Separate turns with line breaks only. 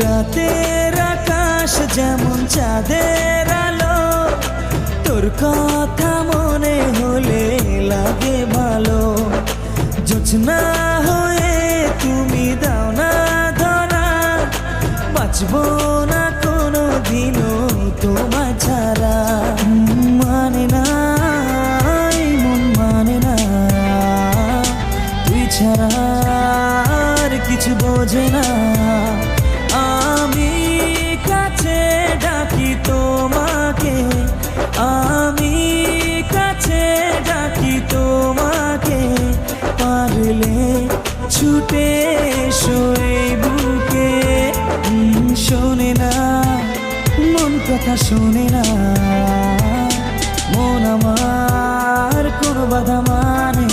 রাতের আকাশ যেমন চাঁদের আলো, তোর কথা মনে হলে লাগে ভালো। জোছনা হয়ে তুমি দাও না ধরা, বাঁচবো না কোনো দিনও তোমায় ছাড়া। মানে না এই মন মানে না, তুই ছাড়া আর কিছু বোঝে না। আমি কাছে ডাকি তোমাকে, আমি কাছে ডাকি তোমাকে, পারলে ছুটে এসো এই বুকে। শোনে না মন কথা, শোনে না মন আমার কোনো বাধা মানে